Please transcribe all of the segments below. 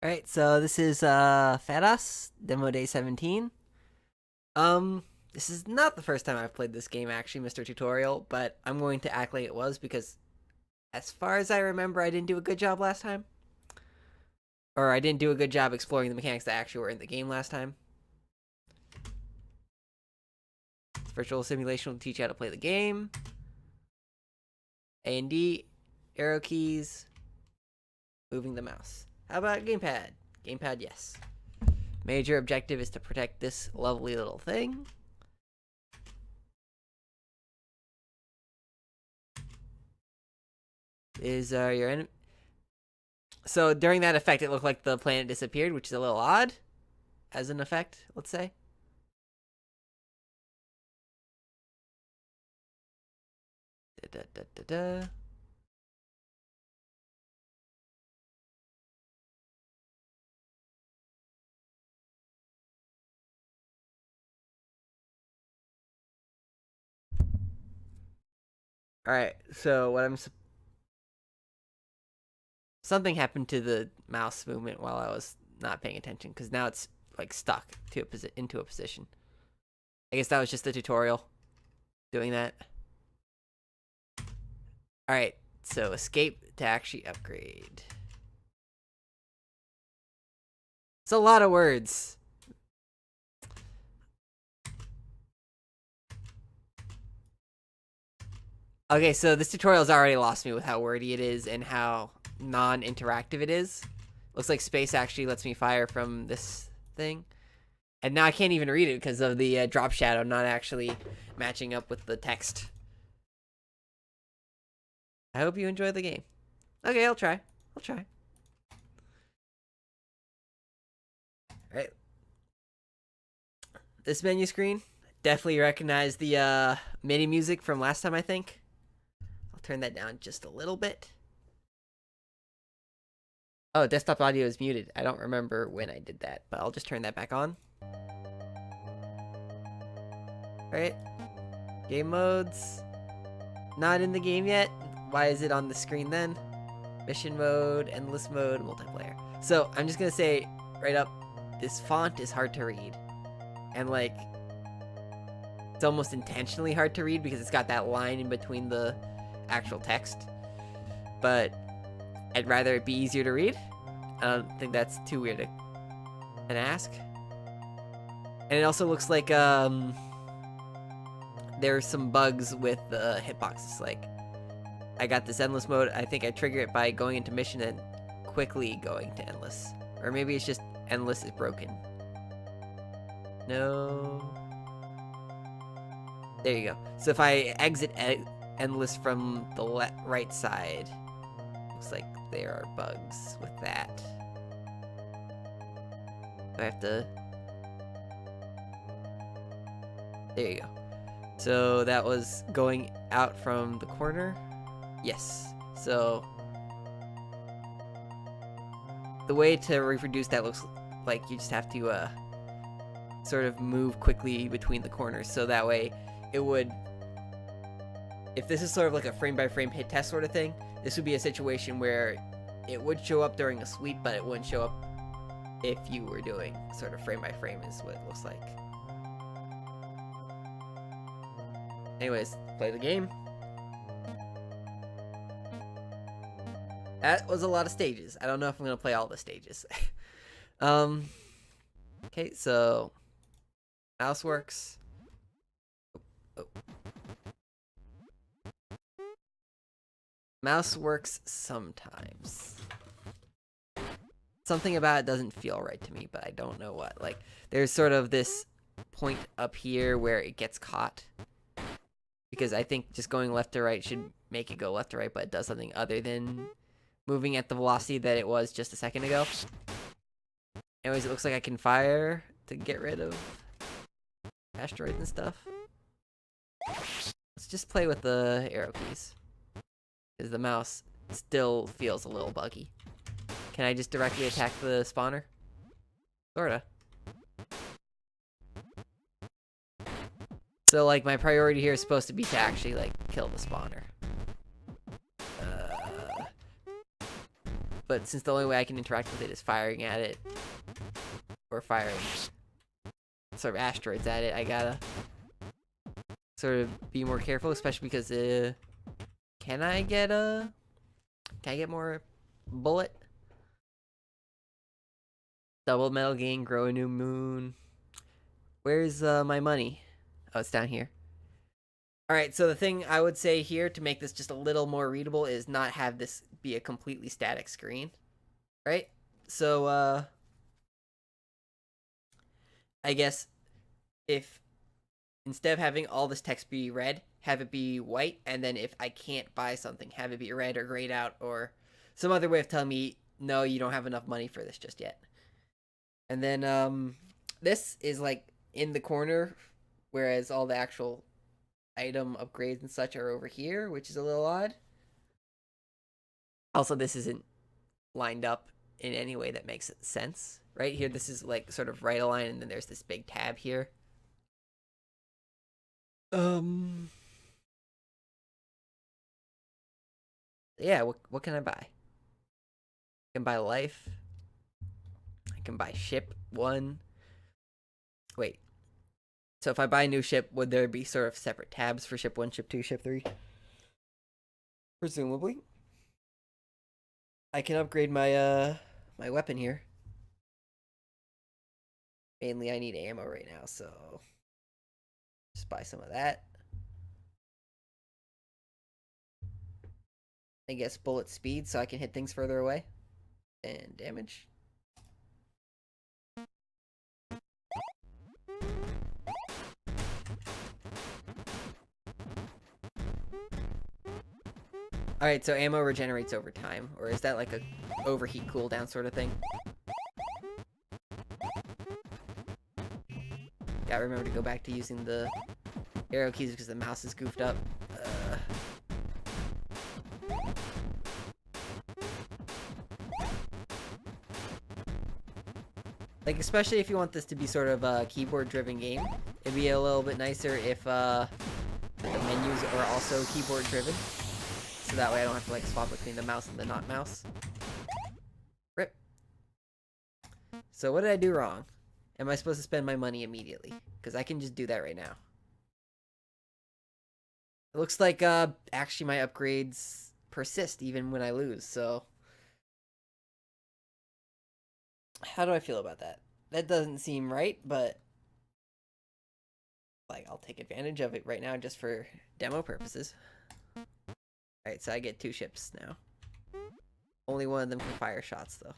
Alright, so this is Feras, Demo Day 17. This is not the first time I've played this game actually, Mr. Tutorial, but I'm going to act like it was because as far as I remember, I didn't do a good job last time. Or I didn't do a good job exploring the mechanics that actually were in the game last time. This virtual simulation will teach you how to play the game. A and D, arrow keys, moving the mouse. How about gamepad? Gamepad, yes. Major objective is to protect this lovely little thing. Is your enemy? So during that effect, it looked like the planet disappeared, which is a little odd, as an effect, let's say. Da, da, da, da, da. All right, so what something happened to the mouse movement while I was not paying attention, because now it's like stuck to into a position. I guess that was just the tutorial doing that. All right, so escape to actually upgrade. It's a lot of words. Okay, so this tutorial's already lost me with how wordy it is and how non-interactive it is. Looks like space actually lets me fire from this thing. And now I can't even read it because of the drop shadow not actually matching up with the text. I hope you enjoy the game. Okay, I'll try. Alright. This menu screen, definitely recognize the MIDI music from last time, I think. I'll turn that down just a little bit. Oh, desktop audio is muted. I don't remember when I did that, but I'll just turn that back on. Alright. Game modes. Not in the game yet. Why is it on the screen then? Mission mode, endless mode, multiplayer. So, I'm just gonna say right up, this font is hard to read. And like, it's almost intentionally hard to read because it's got that line in between the actual text. But I'd rather it be easier to read. I don't think that's too weird an ask. And it also looks like there's some bugs with the hitboxes. Like, I got this endless mode. I think I trigger it by going into mission and quickly going to endless. Or maybe it's just endless is broken. No. There you go. So if I exit endless from the right side, looks like there are bugs with that. I have to... There you go. So that was going out from the corner. Yes. So the way to reproduce that looks like you just have to sort of move quickly between the corners. So that way it would... If this is sort of like a frame-by-frame hit test sort of thing, this would be a situation where it would show up during a sweep, but it wouldn't show up if you were doing sort of frame-by-frame is what it looks like. Anyways, play the game. That was a lot of stages. I don't know if I'm going to play all the stages. Okay, so mouse works. Oh. Mouse works sometimes. Something about it doesn't feel right to me, but I don't know what. Like, there's sort of this point up here where it gets caught. Because I think just going left to right should make it go left to right, but it does something other than moving at the velocity that it was just a second ago. Anyways, it looks like I can fire to get rid of asteroids and stuff. Let's just play with the arrow keys, because the mouse still feels a little buggy. Can I just directly attack the spawner? Sorta. So, like, my priority here is supposed to be to actually, like, kill the spawner. But since the only way I can interact with it is firing at it, or firing sort of asteroids at it, I gotta sort of be more careful, especially because can I get more bullet? Double metal gain, grow a new moon. Where's my money? Oh, it's down here. All right, so the thing I would say here to make this just a little more readable is not have this be a completely static screen, right? So I guess if instead of having all this text be red, have it be white, and then if I can't buy something, have it be red or grayed out, or some other way of telling me, no, you don't have enough money for this just yet. And then this is like in the corner, whereas all the actual item upgrades and such are over here, which is a little odd. Also, this isn't lined up in any way that makes sense. Right here, this is like sort of right aligned, and then there's this big tab here. Yeah, what can I buy? I can buy life. I can buy ship 1. Wait. So if I buy a new ship, would there be sort of separate tabs for ship 1, ship 2, ship 3? Presumably. I can upgrade my my weapon here. Mainly I need ammo right now, so just buy some of that. I guess bullet speed so I can hit things further away. And damage. Alright, so ammo regenerates over time. Or is that like a overheat cooldown sort of thing? Gotta remember to go back to using the arrow keys because the mouse is goofed up. Like, especially if you want this to be sort of a keyboard-driven game, it'd be a little bit nicer if the menus are also keyboard-driven. So that way I don't have to, like, swap between the mouse and the not mouse. Rip. So what did I do wrong? Am I supposed to spend my money immediately? Because I can just do that right now. It looks like, actually my upgrades persist even when I lose, so... How do I feel about that? That doesn't seem right, but... like, I'll take advantage of it right now just for demo purposes. Alright, so I get 2 ships now. Only one of them can fire shots, though.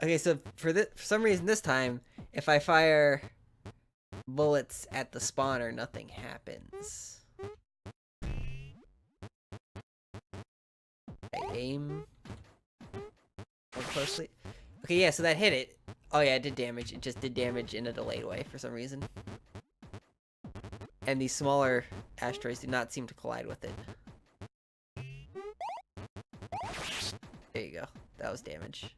Okay, so for some reason this time, if I fire bullets at the spawner, nothing happens. I aim more closely. Okay, yeah, so that hit it. Oh yeah, it did damage. It just did damage in a delayed way for some reason. And these smaller asteroids do not seem to collide with it. There you go. That was damage.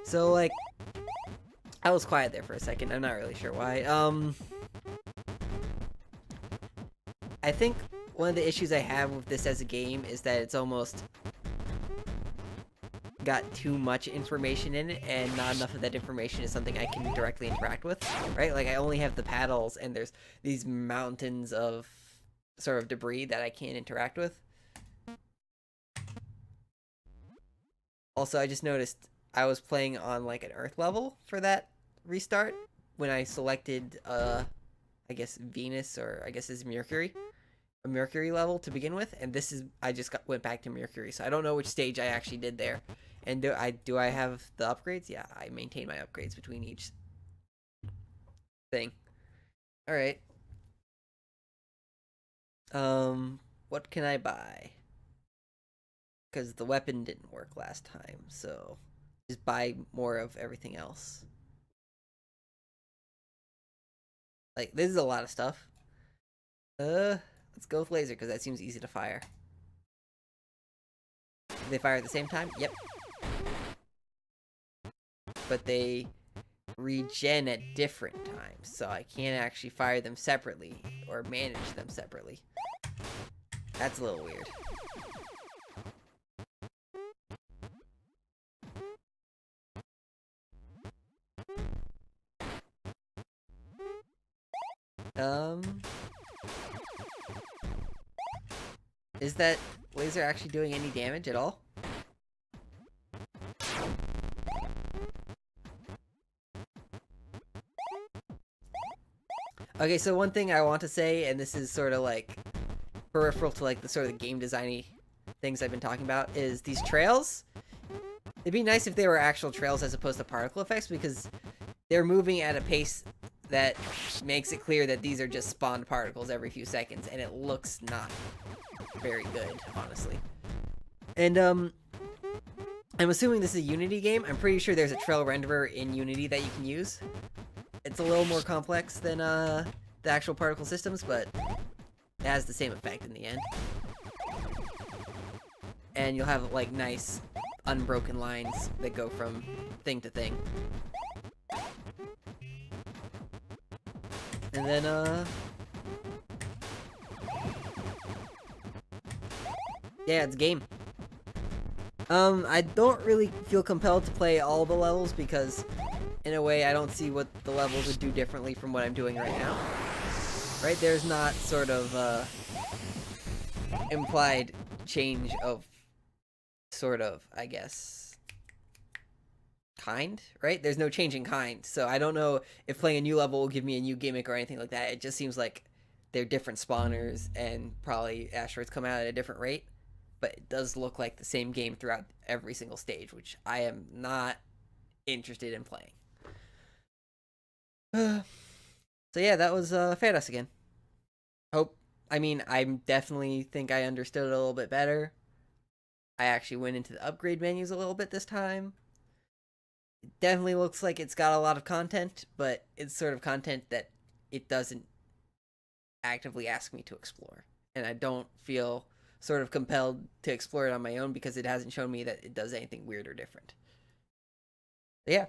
So, like, I was quiet there for a second. I'm not really sure why. I think one of the issues I have with this as a game is that it's almost got too much information in it, and not enough of that information is something I can directly interact with, right? Like, I only have the paddles, and there's these mountains of sort of debris that I can't interact with. Also, I just noticed I was playing on, like, an Earth level for that restart when I selected, I guess Venus, or I guess is Mercury. A Mercury level to begin with, and this is, I just went back to Mercury, so I don't know which stage I actually did there. And do I have the upgrades? Yeah, I maintain my upgrades between each thing. All right. What can I buy? Because the weapon didn't work last time, so just buy more of everything else. Like, this is a lot of stuff. Let's go with laser, because that seems easy to fire. Do they fire at the same time? Yep. But they regen at different times, so I can't actually fire them separately or manage them separately. That's a little weird. Is that laser actually doing any damage at all? Okay, so one thing I want to say, and this is sort of like peripheral to like the sort of game designy things I've been talking about, is these trails. It'd be nice if they were actual trails as opposed to particle effects, because they're moving at a pace that makes it clear that these are just spawned particles every few seconds, and it looks not very good, honestly. And I'm assuming this is a Unity game. I'm pretty sure there's a trail renderer in Unity that you can use. It's a little more complex than the actual particle systems, but it has the same effect in the end. And you'll have like nice unbroken lines that go from thing to thing. And then yeah, it's a game. I don't really feel compelled to play all the levels because in a way I don't see what the levels would do differently from what I'm doing right now. Right? There's not sort of implied change of sort of, I guess, kind, right? There's no change in kind. So I don't know if playing a new level will give me a new gimmick or anything like that. It just seems like they're different spawners and probably asteroids come out at a different rate. But it does look like the same game throughout every single stage, which I am not interested in playing. So yeah, that was Feras again. I definitely think I understood it a little bit better. I actually went into the upgrade menus a little bit this time. It definitely looks like it's got a lot of content, but it's sort of content that it doesn't actively ask me to explore. And I don't feel sort of compelled to explore it on my own because it hasn't shown me that it does anything weird or different. But yeah,